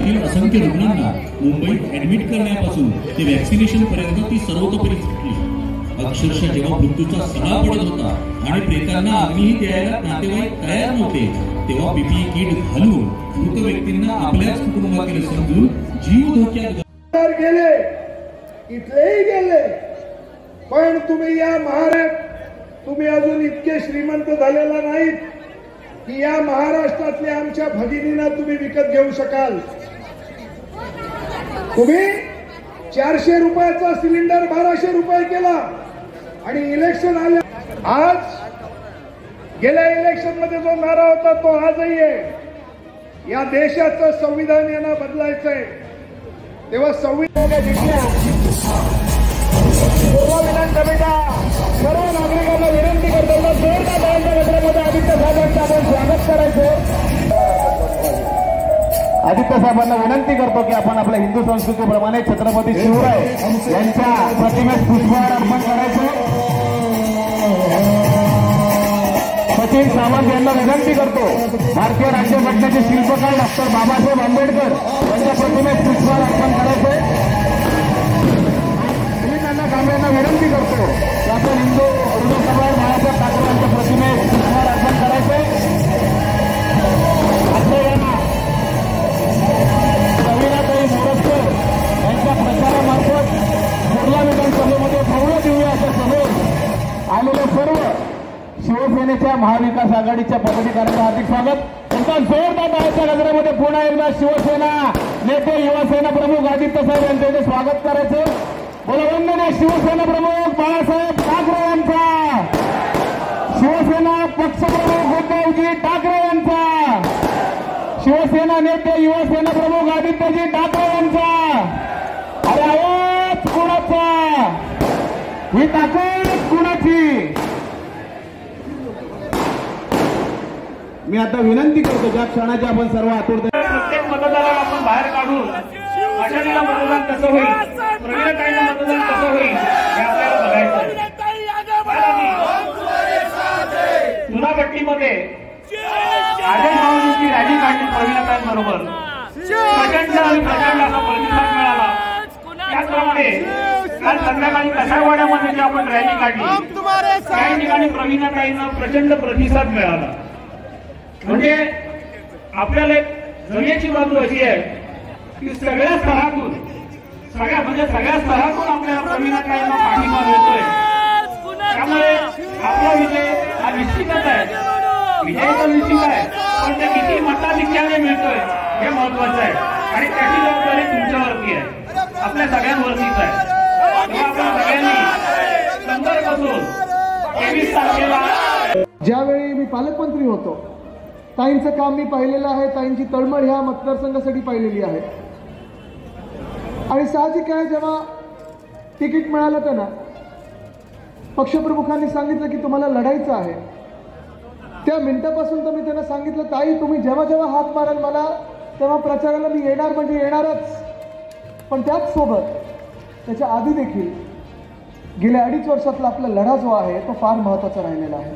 असंख्य रुग्णांना मुंबईत ऍडमिट करण्यापासून ते व्हॅक्सिनेशन पर्यंत ती सर्वतोपरी झटली। अक्षरशः जेव्हा मृत्यूचा सडा पडत होता आणि प्रेतांना अग्नीही द्यायला नातेवाईक तयार नव्हते, तेव्हा पीपीई किट घालून मृत व्यक्तींना आपल्याच कुटुंबाकडे समजून जीव धोक्यात गेले, इथलेही गेले। पण तुम्ही या तुम्ही अजून इतके श्रीमंत झालेला नाहीत की या महाराष्ट्रातल्या आमच्या भगिनींना तुम्ही विकत घेऊ शकाल। तुम्ही 400 रुपयाचा सिलेंडर 1200 रुपये केला आणि इलेक्शन आले। आज गेल्या इलेक्शन मध्ये जो नारा होता तो आजही आहे। या देशाचं संविधान यांना बदलायचंय, तेव्हा संविधान विधानसभेच्या सर्व नागरिकांना विनंती करताना जोरदार टाळ्यांच्या गजरामध्ये आदित्य साहेबांचं आपण स्वागत करायचं। आदित्य साहेबांना विनंती करतो की आपण आपल्या हिंदू संस्कृतीप्रमाणे छत्रपती शिवराय यांच्या प्रतिमेस पुष्पहार अर्पण करायचं। सचिन सावंत यांना विनंती करतो भारतीय राज्यघटनेचे शिल्पकार डॉक्टर बाबासाहेब आंबेडकर यांच्या प्रतिमेस पुष्पहार अर्पण करायचे। यांना विनंती करतो की आपण हिंदू हृदयसभार बाळासाहेब ठाकरे यांच्या प्रतिमेस पुष्पहार अर्पण करायचे। रवीनाताई मोरजकर यांच्या प्रचारामार्फत कुर्ला विधानसभेमध्ये भव्य दिव्य अशा सभेत आलेले सर्व शिवसेनेच्या महाविकास आघाडीच्या पदाधिकाऱ्यांचं हार्दिक स्वागत। त्यांचा जोरदार टाळ्यांच्या गजरामध्ये पुन्हा एकदा शिवसेना नेते युवासेना प्रमुख आदित्य साहेब यांचं इथे स्वागत करायचं। बोला वंदनीय शिवसेना प्रमुख बाळासाहेब ठाकरे यांचा, शिवसेना पक्षप्रमुख उद्धवजी ठाकरे यांचा, शिवसेना नेते युवासेना प्रमुख आदित्यजी ठाकरे यांचा। अरे आवाज कुणाचा, ही ताकद कुणाची? मी आता विनंती करतो ज्या क्षणाची आपण सर्व आतुरता प्रत्येक मतदाराला आपण बाहेर काढून आषाढीला मतदान कसं होईल, प्रवीणाताईला मतदान कसं होईल हे आपल्याला बघायचं। चुनापट्टीमध्ये आदेश भावनेची रॅली काढली प्रवीणाताईंबरोबर, प्रचंड आणि प्रचंड असा प्रतिसाद मिळाला। त्याचप्रमाणे काल संध्याकाळी कसाईवाड्यामध्ये जी आपण रॅली काढली त्या ठिकाणी प्रवीणाताईंना प्रचंड प्रतिसाद मिळाला। म्हणजे आपल्याला एक जमेची बाजू अशी आहे की सगळ्या स्तरातून आपल्याला प्रवीणाताईंना पाठिंबा मिळतोय। त्यामुळे आपला विजय हा निश्चितच आहे, विजय तर निश्चित आहे, पण ते किती मताधिक्याने मिळतोय हे महत्वाचं आहे आणि त्याची जबाबदारी तुमच्यावरती आहे, आपल्या सगळ्यांवरतीच आहे। तेव्हा आपण सगळ्यांनी संदर्भ करून 23 तारखेला ज्यावेळी मी पालकमंत्री होतो ताईंचं काम मी पाहिलेलं आहे, ताईंची तळमळ ह्या मतदारसंघासाठी पाहिलेली आहे। आणि साहजिक आहे जेव्हा तिकीट मिळालं त्यांना पक्षप्रमुखांनी सांगितलं की तुम्हाला लढायचं आहे, त्या मिनिटापासून तर मी त्यांना सांगितलं ताई तुम्ही जेव्हा जेव्हा हात माराल मला तेव्हा प्रचाराला मी येणार म्हणजे येणारच। पण त्याच सोबत त्याच्या आधी देखील गेल्या 2.5 वर्षातला आपला लढा जो आहे तो फार महत्त्वाचा राहिलेला आहे।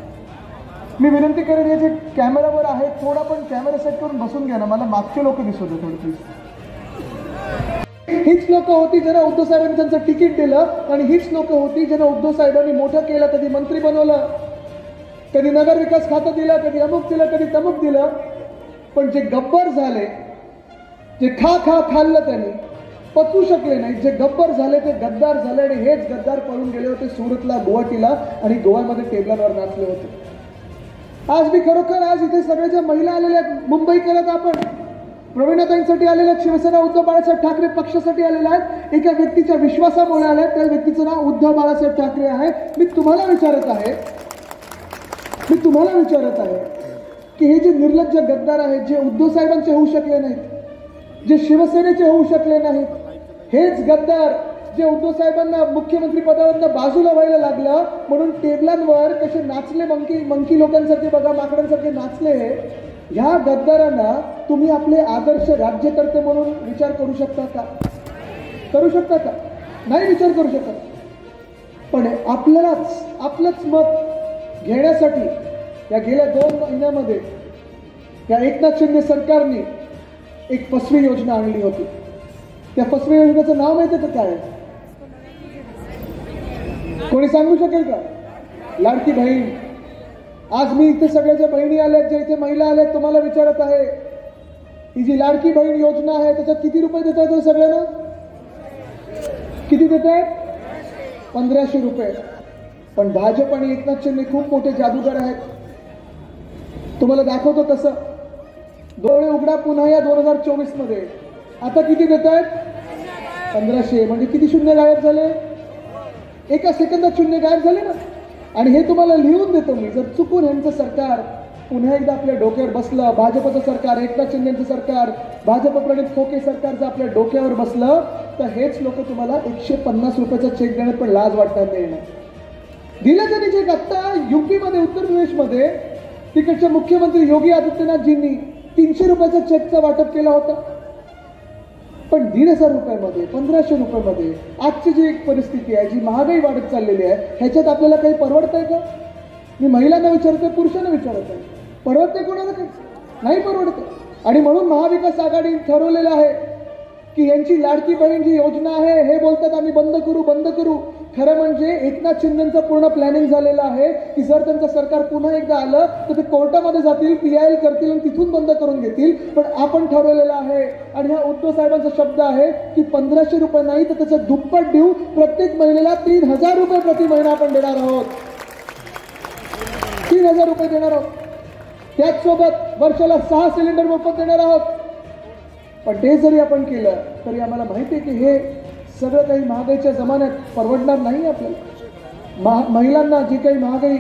मी विनंती करेन हे जे कॅमेरावर आहे थोडा पण कॅमेरा सेट करून बसून घ्या ना, मला मागचे लोक दिसत होते थोडी प्लीज। हीच लोक होती ज्यांना उद्धव साहेबांनी त्यांचं तिकीट दिलं आणि हीच लोक होती ज्यांना उद्धव साहेबांनी मोठं केलं, कधी मंत्री बनवलं, कधी नगर विकास खातं दिलं, कधी अमुक दिलं, कधी तमुक दिलं। पण जे गब्बर झाले, जे खाल्लं त्यांनी पचू शकले नाही, जे गब्बर झाले ते गद्दार झाले आणि हेच गद्दार पळून गेले होते सुरतला, गुवाहाटीला आणि गोव्यामध्ये टेबलांवर नाचले होते। आज मी खरोखर आज इथे सगळ्या ज्या महिला आलेल्या आहेत मुंबईकरात आपण प्रवीणाताईंसाठी आलेल्या आहेत, शिवसेना उद्धव बाळासाहेब ठाकरे पक्षासाठी आलेल्या आहेत, एका व्यक्तीच्या विश्वासामुळे आल्या, त्या व्यक्तीचं नाव उद्धव बाळासाहेब ठाकरे आहे। मी तुम्हाला विचारत आहे की हे जे निर्लज्ज गद्दार आहेत, जे उद्धव साहेबांचे होऊ शकले नाहीत, जे शिवसेनेचे होऊ शकले नाहीत, हेच गद्दार जे उद्धव साहेबांना मुख्यमंत्री पदावरनं बाजूला व्हायला लागलं म्हणून टेबलांवर कसे नाचले मंकी लोकांसारखे बघा माकडांसारखे नाचले, ह्या गद्दारांना तुम्ही आपले आदर्श राज्यकर्ते म्हणून विचार करू शकता का? नाही विचार करू शकत। पण आपलंच मत घेण्यासाठी या गेल्या 2 महिन्यामध्ये या एकनाथ शिंदे सरकारने एक फसवी योजना आणली होती. त्या फसवी योजनेचं नाव माहिती का काय? कोणी सांगू शकेल का? लाडकी बहीण. आज मी इथे सगळ्या ज्या बहिणी आल्यात, ज्या इथे महिला आल्यात, तुम्हाला विचारत आहे, ही जी लाडकी बहीण योजना आहे त्याच्यात किती रुपये देत आहेत सगळ्यांना? किती देत आहेत? 1500 रुपये. पण भाजप आणि एकनाथ शिंदे खूप मोठे जादूगार आहेत. तुम्हाला दाखवतो तसं. डोळे उघडा पुन्हा या 2024 मध्ये. आता किती देत आहेत? 1500. म्हणजे किती शून्य गायब झाले? एका सेकंदात शून्य गायब झाले ना. आणि हे तुम्हाला लिहून देतो मी. जर चुकून यांचं सरकार पुन्हा एकदा आपल्या डोक्यावर बसलं, भाजपचं सरकार, एकनाथ शिंदेचं सरकार, भाजप प्रणित खोके सरकार जर आपल्या डोक्यावर बसलं, तर हेच लोक तुम्हाला 150 रुपयाचा चेक देण्यात पण लाज वाटणार नाही ना. दिलं त्यांनी चेक. आत्ता युपीमध्ये, उत्तर प्रदेशमध्ये तिकडच्या मुख्यमंत्री योगी आदित्यनाथजींनी 300 रुपयाचा चेकचं वाटप केला होता. पण 1,500 रुपयामध्ये, 1500 रुपयामध्ये आजची जी एक परिस्थिती आहे, जी महागाई वाढत चाललेली आहे, ह्याच्यात आपल्याला काही परवडतंय का? मी महिलांना विचारतोय, पुरुषांना विचारत आहे, परवडते कोणाला? काही नाही परवडत. आणि म्हणून महाविकास आघाडी ठरवलेलं आहे की यांची लाडकी बहीण जी योजना आहे, हे बोलतात आम्ही बंद करू बंद करू. खरं म्हणजे एकनाथ शिंदेचं पूर्ण प्लॅनिंग झालेलं आहे की जर त्यांचं सरकार पुन्हा एकदा आलं तर ते कोर्टामध्ये जातील, PIL करतील आणि तिथून बंद करून घेतील. पण आपण ठरवलेलं आहे आणि हा उद्धव साहेबांचा शब्द आहे की 1500 रुपये नाही तर त्याचं दुप्पट देऊ. प्रत्येक महिलेला 3000 रुपये प्रति महिना आपण देणार आहोत. 3000 रुपये देणार आहोत. त्याचसोबत वर्षाला 6 सिलेंडर मोफत देणार आहोत. पण ते जरी आपण केलं तरी आम्हाला माहिती आहे की हे सगळं काही महागाईच्या जमान्यात परवडणार नाही आपल्याला. महिलांना जी काही महागाई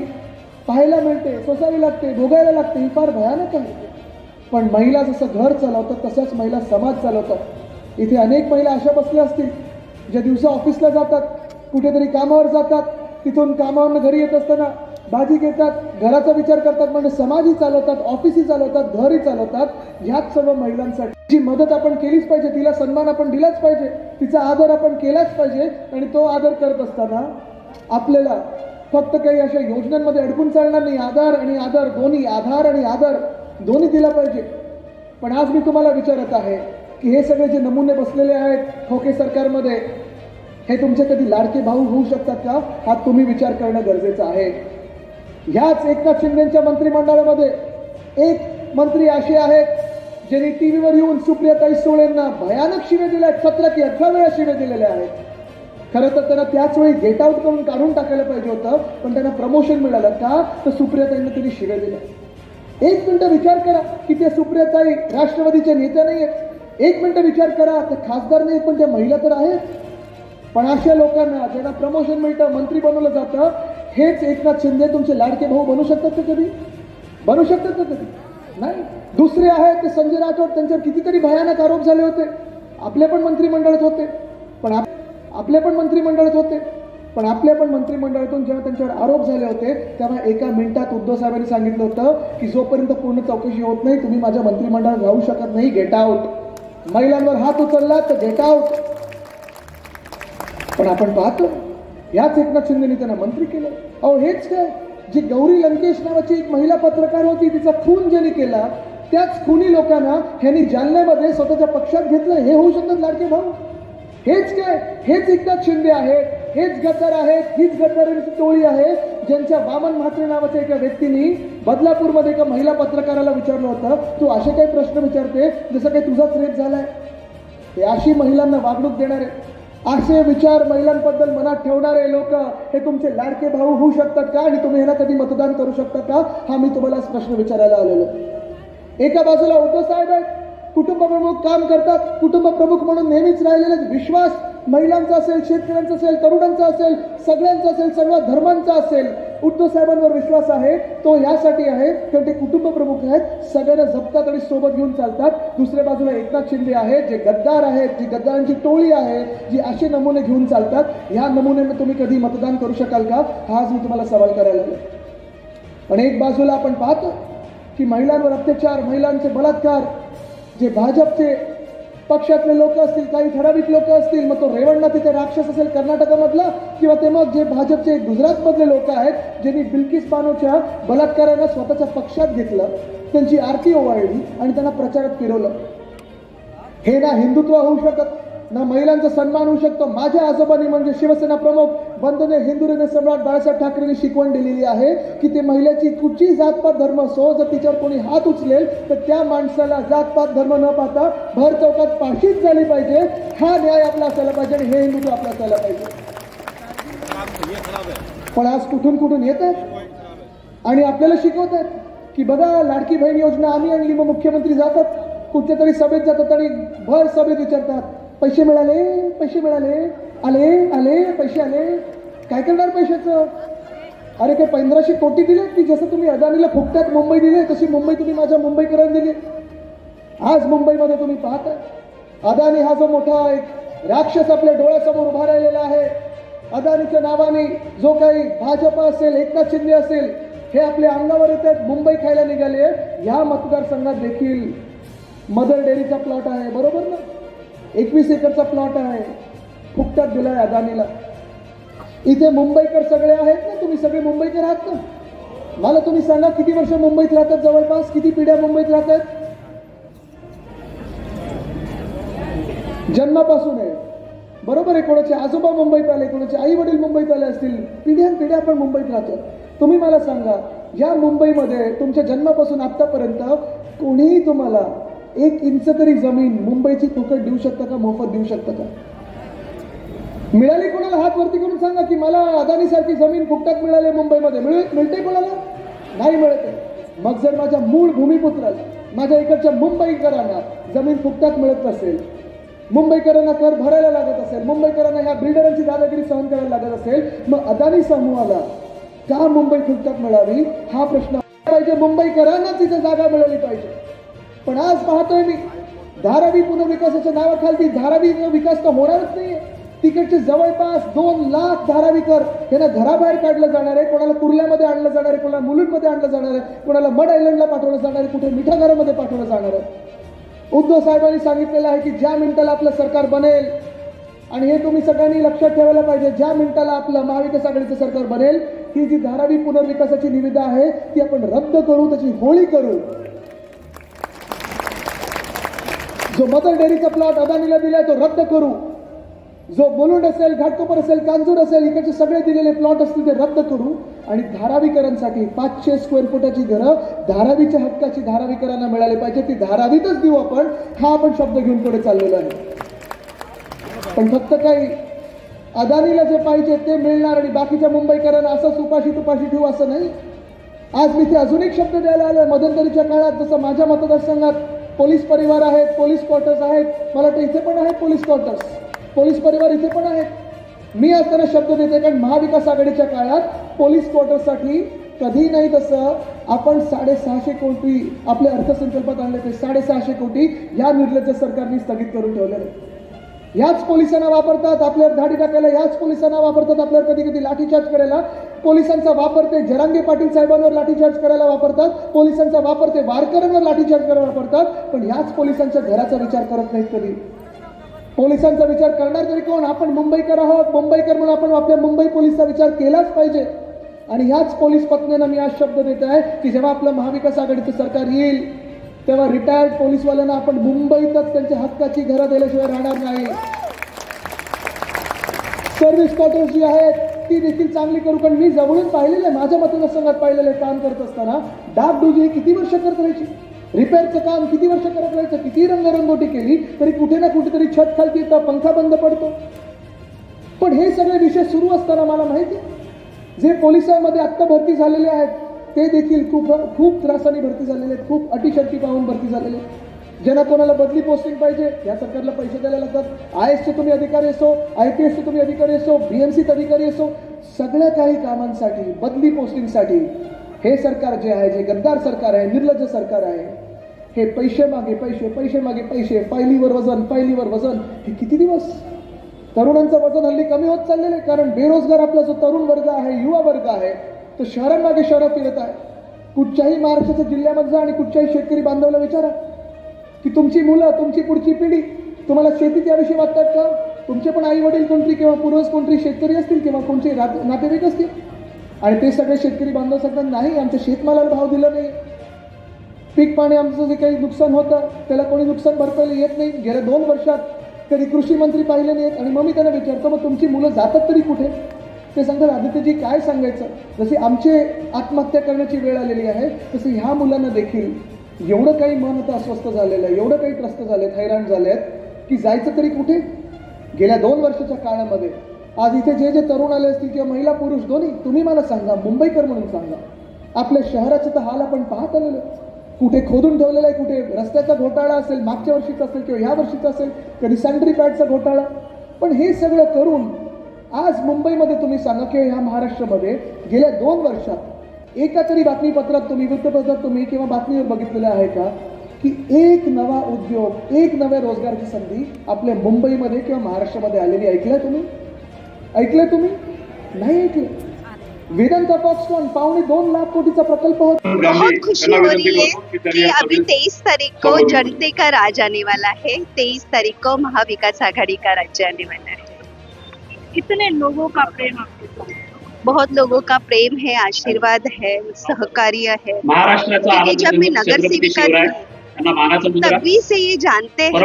पाहायला मिळते, सोसावी लागते, भोगायला लागते, ही फार भयानक आहे. पण महिला जसं घर चालवतात तसंच महिला समाज चालवतात. इथे अनेक महिला अशा बसल्या असतील ज्या दिवसा ऑफिसला जातात, कुठेतरी कामावर जातात, तिथून कामावरून घरी येत असताना भाजी घेतात, घराचा विचार करतात, म्हणजे समाजही चालवतात, ऑफिसही चालवतात, घरही चालवतात. ह्याच सर्व महिलांसाठी जी मदत आपण केलीच पाहिजे, तिला सन्मान आपण दिलाच पाहिजे, तिचा आदर आपण केलाच पाहिजे. आणि तो आदर करत असताना आपल्याला फक्त काही अशा योजनांमध्ये अडकून चालणार नाही. आधार आणि आदर दोन्ही, आधार आणि आदर दोन्ही दिला पाहिजे. पण आज मी तुम्हाला विचारत आहे की हे सगळे जे नमुने बसलेले आहेत खोके सरकारमध्ये, हे तुमचे कधी लाडके भाऊ होऊ शकतात का? हा तुम्ही विचार करणं गरजेचं आहे. ह्याच एकनाथ शिंदेच्या मंत्रिमंडळामध्ये एक मंत्री असे आहेत ज्यांनी टीव्हीवर येऊन सुप्रियाताई सुळेंना भयानक शिव्या दिल्या आहेत. 17 की 18 वेळा शिव्या दिलेल्या आहेत. खरं तर त्यांना त्याच वेळी गेट आउट करून काढून टाकायला पाहिजे होतं, पण त्यांना प्रमोशन मिळालं का? तर सुप्रियाताईंना त्यांनी शिव्या दिल्या. एक मिनिट विचार करा की त्या सुप्रियाताई राष्ट्रवादीच्या नेत्या नाही आहेत. एक मिनिट विचार करा, त्या खासदार नाहीत पण त्या महिला तर आहेत. पण अशा लोकांना ज्यांना प्रमोशन मिळतं, मंत्री बनवलं जातं, हेच एकनाथ शिंदे तुमचे लाडके भाऊ बनू शकतात का कधी? बनू शकतात का कधी? नाही. दुसरे आहेत ते संजय राठोड, त्यांच्यावर कितीतरी भयानक आरोप झाले होते. आपले पण मंत्रिमंडळात होते, पण आपल्या पण मंत्रिमंडळातून जेव्हा त्यांच्यावर आरोप झाले होते तेव्हा एका मिनिटात उद्धव साहेबांनी सांगितलं होतं की जोपर्यंत पूर्ण चौकशी होत नाही तुम्ही माझ्या मंत्रिमंडळात राहू शकत नाही, गेट आउट. महिलांवर हात उचलला तर गेट आउट. पण आपण पाहतो याच एकनाथ शिंदेने त्यांना मंत्री केलं. अहो हेच काय, जी गौरी लंकेश नावाची एक महिला पत्रकार होती, तिचा खून ज्यांनी केला त्याच खुनी लोकांना ह्यांनी जालन्यामध्ये स्वतःच्या पक्षात घेतलं. हे होऊ शकतात लाडके भाऊ? हेच काय, हेच एकनाथ शिंदे आहेत, हेच गद्दार आहेत, हीच गद्दारांची टोळी आहे ज्यांच्या वामन म्हात्रे नावाच्या एका व्यक्तीने बदलापूरमध्ये एका महिला पत्रकाराला विचारलं होतं, तू असे काही प्रश्न विचारते जसं काही तुझाच रेप झालाय. हे अशी महिलांना वागणूक देणारे, असे विचार महिलांबद्दल मनात ठेवणारे लोक हे तुमचे लाडके भाऊ होऊ शकतात का? आणि तुम्ही ह्यांना कधी मतदान करू शकता का? हा मी तुम्हाला प्रश्न विचारायला आलेलो. एका बाजूला उद्धव साहेब आहेत, कुटुंब प्रमुख काम करतात, कुटुंब प्रमुख म्हणून नेहमीच राहिलेले विश्वास महिलांचा असेल, शेतकऱ्यांचा असेल, तरुणांचा असेल, सगळ्यांचा असेल, सर्व धर्मांचा असेल, उद्धव साहेबांवर विश्वास आहे. तो यासाठी आहे कारण ते कुटुंब प्रमुख आहेत, सगळ्यांना जपतात आणि सोबत घेऊन चालतात. दुसऱ्या बाजूला एकनाथ शिंदे आहेत जे गद्दार आहेत, जी गद्दारांची टोळी आहे, जी असे नमुने घेऊन चालतात. ह्या नमुन्यांना तुम्ही कधी मतदान करू शकाल का? हा आज मी तुम्हाला सवाल करायला लागलो. पण एक बाजूला आपण पाहतो की महिलांवर अत्याचार, महिलांचे बलात्कार, जे भाजपचे पक्षातले लोक असतील, काही ठराविक लोक असतील, मग तो रेवण्णा तिथे राक्षस असेल कर्नाटकामधला, किंवा ते मग जे भाजपचे गुजरातमधले लोक आहेत ज्यांनी बिल्किस बानोच्या बलात्कारांना स्वतःच्या पक्षात घेतलं, त्यांची आरती ओवाळली आणि त्यांना प्रचारात फिरवलं. हे ना हिंदुत्व होऊ शकत, ना महिलांचा सन्मान होऊ शकतो. माझ्या आजोबांनी म्हणजे शिवसेना प्रमुख वंदनीय हिंदुहृदय सम्राट बाळासाहेब ठाकरेंनी शिकवण दिलेली आहे की ते महिलेची कुठची जातपात धर्म असो, जर तिच्यावर कोणी हात उचलेल तर त्या माणसाला जातपात धर्म न पाहता भर चौकात फाशीच झाली पाहिजे. हा न्याय आपला असायला पाहिजे आणि हे हिंदुत्व आपलं असायला पाहिजे. पण आज कुठून कुठून येत आहेत आणि आपल्याला शिकवत आहेत की बघा लाडकी बहीण योजना आम्ही आणली. मग मुख्यमंत्री जातात कुठच्या तरी सभेत जातात आणि भर सभेत विचारतात पैसे मिळाले, पैसे मिळाले, आले आले पैसे आले, काय करणार पैशाचं? अरे काय 1500 कोटी दिले की जसं तुम्ही अदानीला फुकटात मुंबई दिले तशी मुंबई तुम्ही माझ्या मुंबईकरांना दिली. आज मुंबईमध्ये तुम्ही पाहता अदानी हा जो मोठा एक राक्षस आपल्या डोळ्यासमोर उभा राहिलेला आहे. अदानीच्या नावाने जो काही भाजप असेल, एकनाथ शिंदे असेल, हे आपल्या अंगावर येतात, मुंबई खायला निघाले. या मतदारसंघात देखील मदर डेअरीचा प्लॉट आहे, बरोबर ना? 21 एकरचा प्लॉट आहे, फुकटात दिलाय अदानीला. इथे मुंबईकर सगळे आहेत ना, तुम्ही सगळे मुंबईकर आहात ना? मला तुम्ही सांगा किती वर्ष मुंबईत राहतात, जवळपास किती पिढ्या मुंबईत राहतात? जन्मापासून आहे, बरोबर आहे. कोणाचे आजोबा मुंबईत आले, कोणाचे आई वडील मुंबईत आले असतील, पिढ्यानपिढ्या आपण मुंबईत राहतो. तुम्ही मला सांगा या मुंबईमध्ये तुमच्या जन्मापासून आतापर्यंत कोणीही तुम्हाला 1 इंच तरी जमीन मुंबईची फुकट देऊ शकतं का, मोफत देऊ शकतं का? मिळाली कोणाला? हात वरती करून सांगा की मला अदानी सारखी जमीन फुकटात मिळाली मुंबईमध्ये. मिळते कोणाला? नाही मिळते. मग जर माझ्या मूळ भूमिपुत्राला, माझ्या इकडच्या मुंबईकरांना जमीन फुकटात मिळत असेल, मुंबईकरांना कर भरायला लागत असेल, मुंबईकरांना ह्या बिल्डरांची दादागिरी सहन करायला लागत असेल, मग अदानी समूहाला का मुंबई फुकटात मिळावी हा प्रश्न पाहिजे. मुंबईकरांना तिथे जागा मिळाली पाहिजे. पण आज पाहतोय मी धारावी पुनर्विकासाच्या नावाखाली धारावी विकास तर होणारच नाहीये. तिकडचे जवळपास 2 लाख धारावीकर यांना घराबाहेर काढलं जाणार आहे. कोणाला कुर्ल्यामध्ये आणलं जाणार आहे, कोणाला मुलुंडमध्ये आणलं जाणार आहे, कोणाला मड आयलंडला पाठवलं जाणार आहे, कुठे मिठागरामध्ये पाठवलं जाणार आहे. उद्धव साहेबांनी सांगितलेलं आहे की ज्या मिनिटाला आपलं सरकार बनेल, आणि हे तुम्ही सगळ्यांनी लक्षात ठेवायला पाहिजे, ज्या मिनिटाला आपलं महाविकास आघाडीचं सरकार बनेल, ही जी धारावी पुनर्विकासाची निविदा आहे ती आपण रद्द करू, त्याची होळी करू. जो मदर डेअरीचा प्लॉट अदानीला दिलाय तो रद्द करू. जो मुलुंड असेल, घाटकोपर असेल, कांजूर असेल, इकडचे सगळे दिलेले प्लॉट असतील ते रद्द करू आणि धारावीकरांसाठी 500 स्क्वेअर फुटाची घरं धारावीच्या हक्काची धारावीकरांना मिळाली पाहिजे. ती धारावीतच देऊ आपण, हा आपण शब्द घेऊन पुढे चाललेला आहे. पण फक्त काही अदानीला जे पाहिजे ते मिळणार आणि बाकीच्या मुंबईकरांना असंच उपाशी तुपाशी ठेवू असं नाही. आज मी ते अजून एक शब्द द्यायला आलोय. मध्यंतरीच्या काळात जसं माझ्या मतदारसंघात पोलीस परिवार आहेत, पोलीस क्वार्टर्स आहेत, मला वाटतं इथे पण आहेत पोलीस क्वार्टर्स, पोलीस परिवार इथे पण आहेत. मी असताना शब्द देते कारण महाविकास आघाडीच्या काळात पोलीस क्वार्टर्ससाठी कधी नाही तसं आपण 650 कोटी आपल्या अर्थसंकल्पात आणले. ते 650 कोटी या निर्लज्ज सरकारने स्थगित करून ठेवले. याच पोलिसांना वापरतात आपल्यावर धाडी टाकायला, याच पोलिसांना वापरतात आपल्यावर कधी कधी लाठीचार्ज करायला. पोलिसांचा वापर ते जरांगे पाटील साहेबांवर लाठीचार्ज करायला वापरतात, पोलिसांचा वापर ते वारकऱ्यांवर लाठीचार्ज करायला वापरतात. पण याच पोलिसांच्या घराचा विचार करत नाहीत कधी. पोलिसांचा विचार करणार तरी कोण? आपण मुंबईकर आहोत. मुंबईकर म्हणून आपण आपल्या मुंबई पोलिसचा विचार केलाच पाहिजे. आणि याच पोलीस पत्नींना मी आज शब्द देत आहे की जेव्हा आपलं महाविकास आघाडीचं सरकार येईल तेव्हा रिटायर्ड पोलीसवाल्यांना आपण मुंबईतच त्यांच्या हक्काची घरं दिल्याशिवाय राहणार नाही. सर्व्हिस क्वार्टर्स जी आहेत ती देखील चांगली करू. कारण मी जवळून पाहिलेलं आहे, माझ्या मतदारसंघात पाहिलेलं आहे. काम करत असताना डागडुजी किती वर्ष करत राहायची, रिपेअरचं काम किती वर्ष करत राहायचं, किती रंगरंगोटी केली तरी कुठे ना कुठेतरी छत खालती येतं, पंखा बंद पडतो. पण हे सगळे विषय सुरू असताना मला माहिती आहे जे पोलिसांमध्ये आत्ता भरती झालेले आहेत ते देखील खूप त्रासाने भरती झालेले आहेत, खूप अटीशर्ती पाहून भरती झालेले आहेत. ज्यांना कोणाला बदली पोस्टिंग पाहिजे या सरकारला पैसे द्यायला लागतात. IASचे तुम्ही अधिकारी असो, IPSचे तुम्ही अधिकारी असो, BMCचे अधिकारी असो, सगळ्या काही कामांसाठी बदली पोस्टिंगसाठी हे सरकार जे आहे, जे गद्दार सरकार आहे, निर्लज्ज सरकार आहे, हे पैसे मागे पैसे, पैसे मागे पैसे, फायलीवर वजन, फायलीवर वजन. हे किती दिवस? तरुणांचं वजन हल्ली कमी होत चाललेलं आहे. कारण बेरोजगार आपला जो तरुण वर्ग आहे, युवा वर्ग आहे, तो शहरांमागे शहरात फिरत आहे. कुठच्याही महाराष्ट्राच्या जिल्ह्यामध्ये जा आणि कुठच्याही शेतकरी बांधवाला विचारा की तुमची मुलं, तुमची पुढची पिढी तुम्हाला शेतीत याविषयी वाटतात का? तुमचे पण आई वडील कोणतरी किंवा पूर्वज कोणतरी शेतकरी असतील किंवा कोणते नातेवाईक असतील. आणि ते सगळे शेतकरी बांधव सांगतात नाही आमच्या शेतमालाला भाव दिला नाही. पीक पाणी आमचं जे काही नुकसान होतं त्याला कोणी नुकसान भरपाई येत नाही. गेल्या 2 वर्षात कधी कृषी मंत्री पाहिले नाहीत. आणि मग मी त्यांना विचारतो, मग तुमची मुलं जातात तरी कुठे? ते सांगतात, आदित्यजी काय सांगायचं, जसे आमचे आत्महत्या करण्याची वेळ आलेली आहे तसे ह्या मुलांना देखील एवढं काही मन आता अस्वस्थ झालेलं आहे, एवढं काही त्रस्त झालेत, हैराण झालेत की जायचं तरी कुठे. गेल्या 2 वर्षाच्या काळामध्ये आज इथे जे जे तरुण आले असतील किंवा महिला पुरुष दोन्ही, तुम्ही मला सांगा, मुंबईकर म्हणून सांगा, आपल्या शहराचे तर हाल आपण पाहत आलेलो. कुठे खोदून ठेवलेला आहे, कुठे रस्त्याचा घोटाळा असेल, मागच्या वर्षीचा असेल किंवा ह्या वर्षीचा असेल, कधी सॅनिटरी पॅडचा घोटाळा. पण हे सगळं करून आज मुंबईमध्ये तुम्ही सांगा किंवा ह्या महाराष्ट्रामध्ये गेल्या 2 वर्षात एका तरी बातमीपत्रात तुम्ही, वृत्तपत्रात तुम्ही किंवा बातमीवर बघितलेलं आहे का की एक नवा उद्योग, एक नव्या रोजगाराची संधी आपल्या मुंबईमध्ये किंवा महाराष्ट्रामध्ये आलेली ऐकलंय तुम्ही? नाही ऐकलं. वेदांता फॉक्सकॉन 2.25 लाख कोटीचा प्रकल्प होता. बहुत खुशी हो रही है कि अभी 23 तारीख को जनते का राज आने वाला है. 23 तारीख को महाविकास आघाड़ी का राज्य आने वाला है. कितने लोगों का प्रेम आपके साथ? बहुत लोगों का प्रेम है, आशीर्वाद है, सहकार्य है. महाराष्ट्राचा क्योंकि जब मैं नगर सेविका थी तभी से ये जानते हैं कि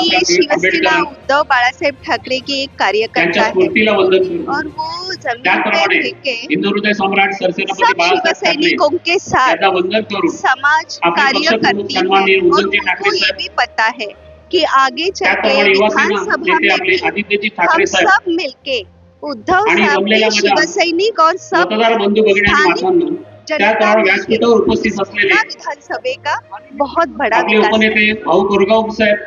ये शिवसेना उद्धव बाळासाहेब ठाकरे की एक कार्यकर्ता है और वो जमीन पे टिके सब शिव सैनिकों के साथ समाज कार्य करती है. और उनको ये भी पता है कि आगे चल के विधानसभा में भी हम सब मिलके उद्धव साहब के शिवसैनिक और सब स्थानीय जनता विधानसभा का बहुत बड़ा उपनेते भाऊ कोरगाव साहेब